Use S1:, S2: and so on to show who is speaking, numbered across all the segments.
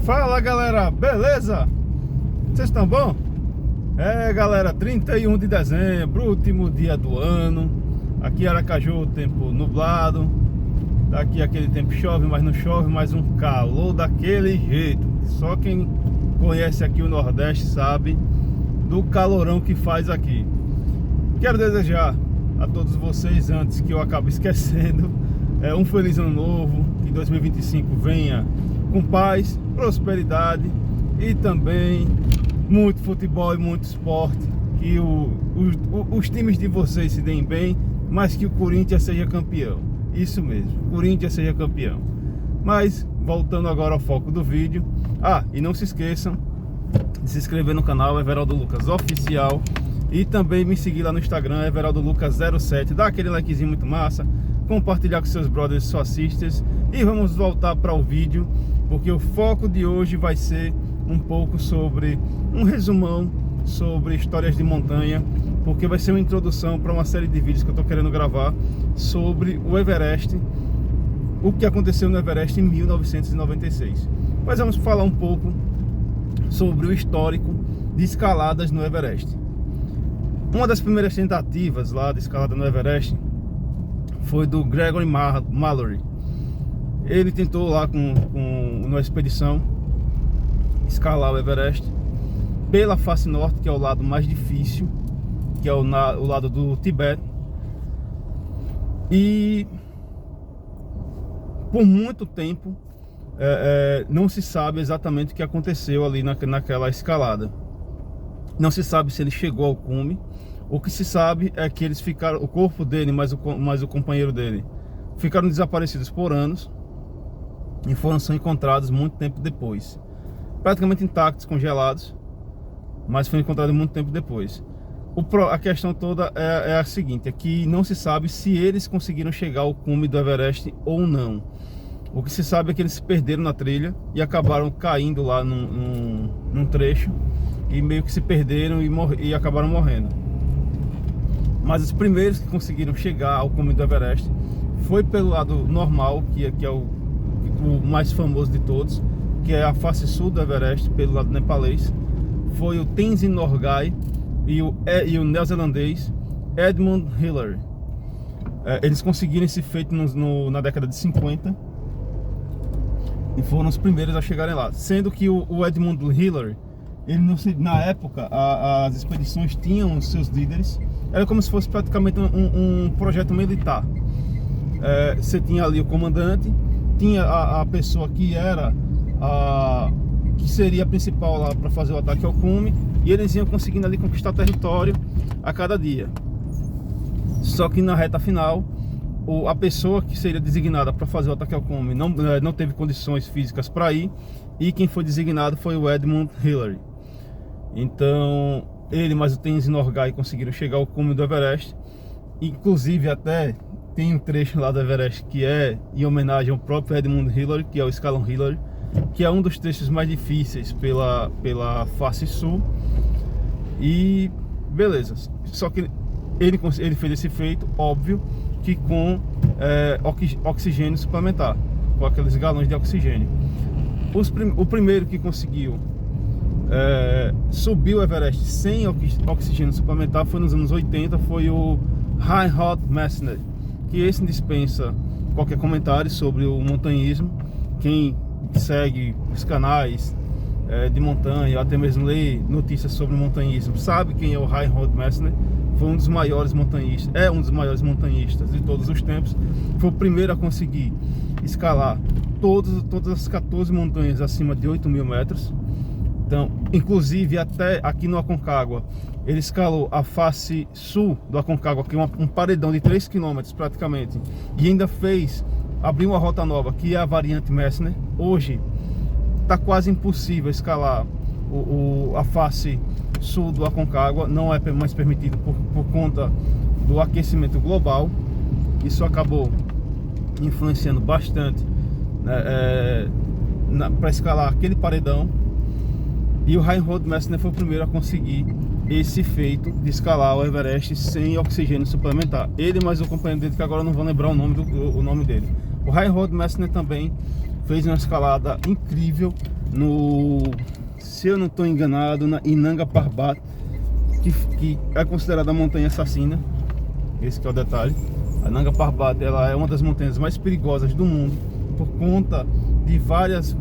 S1: Fala galera, beleza? Vocês estão bom? Galera, 31 de dezembro, último dia do ano. Aqui em Aracaju, tempo nublado. Daqui aquele tempo chove, mas não chove, mas um calor daquele jeito. Só quem conhece aqui o Nordeste sabe do calorão que faz aqui. Quero desejar a todos vocês, antes que eu acabe esquecendo, um feliz ano novo, que 2025 venha com paz, prosperidade e também muito futebol e muito esporte, que os times de vocês se deem bem, mas que o Corinthians seja campeão. Isso mesmo, o Corinthians seja campeão. Mas voltando agora ao foco do vídeo, e não se esqueçam de se inscrever no canal Everaldo Lucas Oficial e também me seguir lá no Instagram Everaldo Lucas 07, dá aquele likezinho muito massa, compartilhar com seus brothers e suas sisters. E vamos voltar para o vídeo, porque o foco de hoje vai ser um pouco sobre um resumão sobre histórias de montanha, porque vai ser uma introdução para uma série de vídeos que eu estou querendo gravar sobre o Everest, o que aconteceu no Everest em 1996. Mas vamos falar um pouco sobre o histórico de escaladas no Everest. Uma das primeiras tentativas lá de escalada no Everest foi do Gregory Mallory. Ele tentou lá numa expedição escalar o Everest pela face norte, que é o lado mais difícil, que é o lado do Tibete. E por muito tempo não se sabe exatamente o que aconteceu ali naquela escalada. Não se sabe se ele chegou ao cume. O que se sabe é que eles ficaram, o corpo dele mais o companheiro dele, ficaram desaparecidos por anos e são encontrados muito tempo depois, praticamente intactos, congelados, mas foram encontrados muito tempo depois. A questão toda é a seguinte: é que não se sabe se eles conseguiram chegar ao cume do Everest ou não. O que se sabe é que eles se perderam na trilha e acabaram caindo lá num trecho, e meio que se perderam e acabaram morrendo. Mas os primeiros que conseguiram chegar ao cume do Everest foi pelo lado normal, que é o mais famoso de todos, que é a face sul do Everest, pelo lado nepalês. Foi o Tenzin Norgay e o neozelandês Edmund Hillary. Eles conseguiram esse feito na década de 50 e foram os primeiros a chegarem lá, sendo que o Edmund Hillary, na época as expedições tinham os seus líderes. Era como se fosse praticamente um projeto militar. Você tinha ali o comandante, tinha a pessoa que seria a principal lá para fazer o ataque ao cume, e eles iam conseguindo ali conquistar território a cada dia. Só que na reta final, a pessoa que seria designada para fazer o ataque ao cume não teve condições físicas para ir, e quem foi designado foi o Edmund Hillary. Então ele mais o Tenzin Norgay conseguiram chegar ao cume do Everest. Inclusive até tem um trecho lá do Everest que é em homenagem ao próprio Edmund Hillary, que é o escalão Hillary, que é um dos trechos mais difíceis pela face sul. E beleza, só que ele fez esse feito, óbvio, que com oxigênio suplementar, com aqueles galões de oxigênio. O primeiro que conseguiu subir o Everest sem oxigênio suplementar foi nos anos 80, foi o Reinhold Messner, que esse dispensa qualquer comentário sobre o montanhismo. Quem segue os canais de montanha, ou até mesmo lê notícias sobre o montanhismo, sabe quem é o Reinhold Messner. Foi um dos maiores montanhistas, um dos maiores montanhistas de todos os tempos. Foi o primeiro a conseguir escalar todas as 14 montanhas acima de 8.000 metros. Então, inclusive até aqui no Aconcagua, ele escalou a face sul do Aconcagua, que é um paredão de 3 km praticamente, e ainda abriu uma rota nova, que é a variante Messner. Hoje está quase impossível escalar a face sul do Aconcagua, não é mais permitido por conta do aquecimento global. Isso acabou influenciando bastante, para escalar aquele paredão. E o Reinhold Messner foi o primeiro a conseguir esse feito de escalar o Everest sem oxigênio suplementar. Ele mais o companheiro dele, que agora eu não vou lembrar o nome dele. O Reinhold Messner também fez uma escalada incrível se eu não estou enganado, em Nanga Parbat, que é considerada a montanha assassina. Esse que é o detalhe. A Nanga Parbat, ela é uma das montanhas mais perigosas do mundo por conta de várias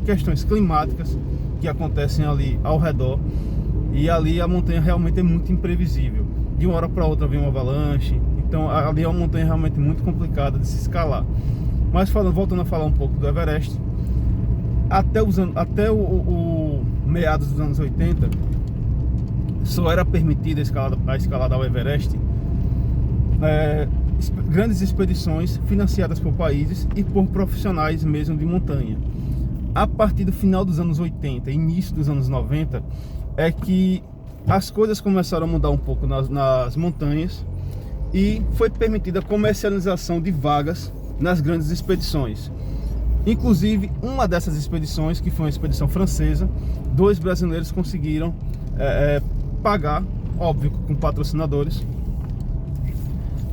S1: questões climáticas que acontecem ali ao redor. E ali a montanha realmente é muito imprevisível. De uma hora para outra vem uma avalanche. Então ali é uma montanha realmente muito complicada de se escalar. Mas voltando a falar um pouco do Everest, até o meados dos anos 80, só era permitida a escalada ao Everest grandes expedições financiadas por países e por profissionais mesmo de montanha. A partir do final dos anos 80, início dos anos 90, é que as coisas começaram a mudar um pouco nas montanhas e foi permitida a comercialização de vagas nas grandes expedições. Inclusive, uma dessas expedições, que foi uma expedição francesa, 2 brasileiros conseguiram pagar, óbvio, com patrocinadores,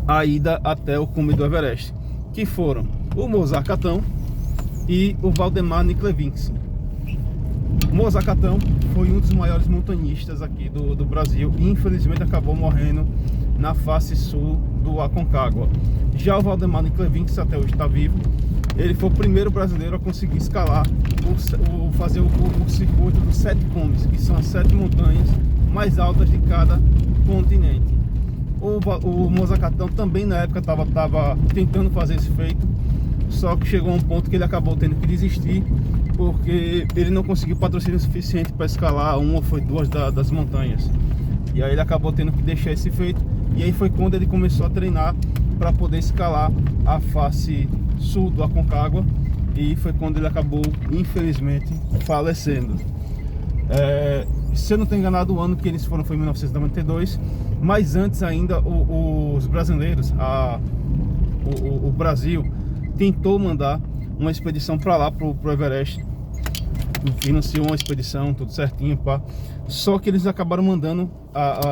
S1: a ida até o cume do Everest, que foram o Mozart Catão e o Valdemar Niklevinski. O Mozart Catão foi um dos maiores montanhistas aqui do Brasil e infelizmente acabou morrendo na face sul do Aconcagua. Já o Valdemar Niklevinski até hoje está vivo. Ele foi o primeiro brasileiro a conseguir escalar, fazer o circuito dos 7 cumes, que são as 7 montanhas mais altas de cada continente. O Mozart Catão também na época estava tentando fazer esse feito, só que chegou a um ponto que ele acabou tendo que desistir, porque ele não conseguiu patrocínio suficiente para escalar uma ou duas das montanhas. E aí ele acabou tendo que deixar esse feito, e aí foi quando ele começou a treinar para poder escalar a face sul do Aconcagua, e foi quando ele acabou, infelizmente, falecendo. Se eu não estou enganado, o ano que eles foram foi em 1992, mas antes ainda os brasileiros, o Brasil tentou mandar uma expedição para lá, pro Everest, financiou uma expedição, tudo certinho, pá. Só que eles acabaram mandando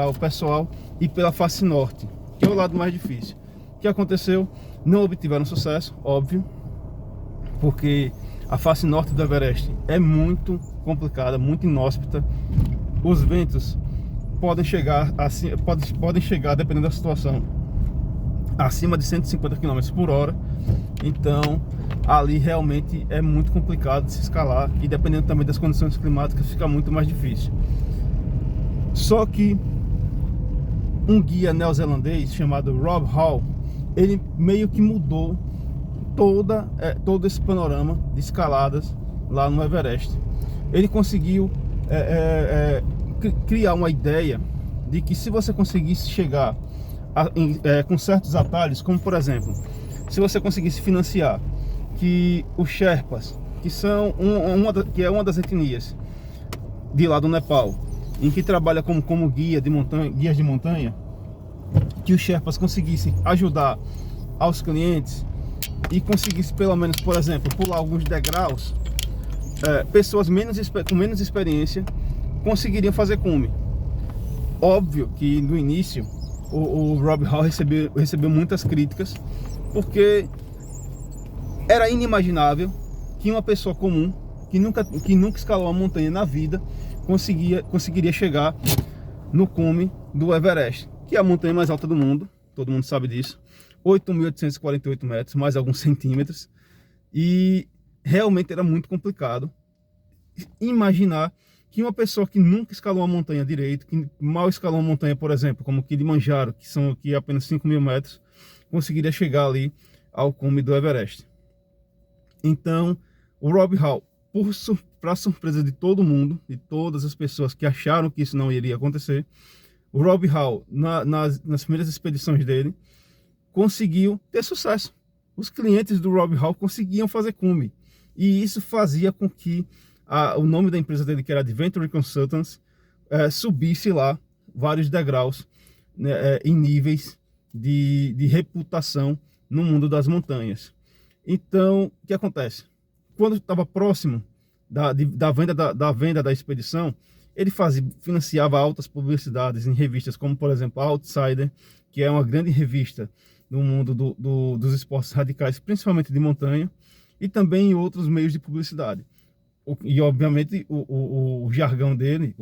S1: o pessoal ir pela face norte, que é o lado mais difícil. O que aconteceu? Não obtiveram sucesso, óbvio, porque a face norte do Everest é muito complicada, muito inóspita. Os ventos podem chegar, dependendo da situação, acima de 150 km por hora. Então ali realmente é muito complicado de se escalar, e dependendo também das condições climáticas fica muito mais difícil. Só que um guia neozelandês chamado Rob Hall, ele meio que mudou todo esse panorama de escaladas lá no Everest. Ele conseguiu criar uma ideia de que se você conseguisse chegar com certos atalhos, como por exemplo, se você conseguisse financiar que os Sherpas, que é uma das etnias de lá do Nepal, em que trabalha como guias de montanha, que os Sherpas conseguissem ajudar aos clientes e conseguisse pelo menos, por exemplo, pular alguns degraus, pessoas com menos experiência conseguiriam fazer cume. Óbvio que no início o Rob Hall recebeu muitas críticas, porque era inimaginável que uma pessoa comum, que nunca escalou uma montanha na vida, conseguiria chegar no cume do Everest, que é a montanha mais alta do mundo, todo mundo sabe disso, 8.848 metros, mais alguns centímetros, e realmente era muito complicado imaginar que uma pessoa que nunca escalou uma montanha direito, que mal escalou uma montanha, por exemplo, como Kilimanjaro, que é apenas 5.000 metros, conseguiria chegar ali ao cume do Everest. Então, o Rob Hall, para surpresa de todo mundo, de todas as pessoas que acharam que isso não iria acontecer, o Rob Hall, nas primeiras expedições dele, conseguiu ter sucesso. Os clientes do Rob Hall conseguiam fazer cume, e isso fazia com que o nome da empresa dele, que era Adventure Consultants, subisse lá vários degraus, né, em níveis de reputação no mundo das montanhas. Então, o que acontece? Quando estava próximo da venda da expedição, ele financiava altas publicidades em revistas como, por exemplo, a Outsider, que é uma grande revista no mundo dos esportes radicais, principalmente de montanha, e também em outros meios de publicidade. E obviamente o jargão dele,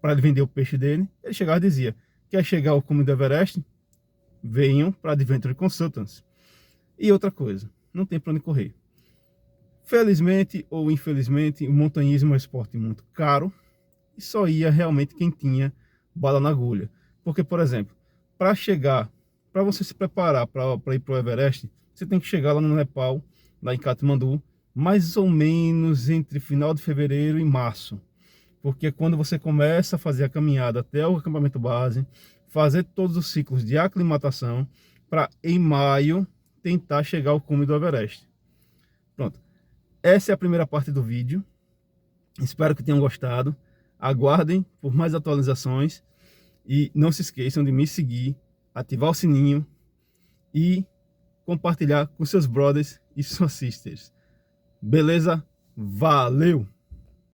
S1: para ele vender o peixe dele, ele chegava e dizia: quer chegar ao cume do Everest? Venham para Adventure Consultants. E outra coisa, não tem para onde correr. Felizmente ou infelizmente, o montanhismo é um esporte muito caro e só ia realmente quem tinha bala na agulha. Porque, por exemplo, para você se preparar para ir para o Everest, você tem que chegar lá no Nepal, lá em Katmandu, mais ou menos entre final de fevereiro e março. Porque é quando você começa a fazer a caminhada até o acampamento base, fazer todos os ciclos de aclimatação, para em maio tentar chegar ao cume do Everest. Pronto. Essa é a primeira parte do vídeo. Espero que tenham gostado. Aguardem por mais atualizações. E não se esqueçam de me seguir, ativar o sininho e compartilhar com seus brothers e suas sisters. Beleza? Valeu!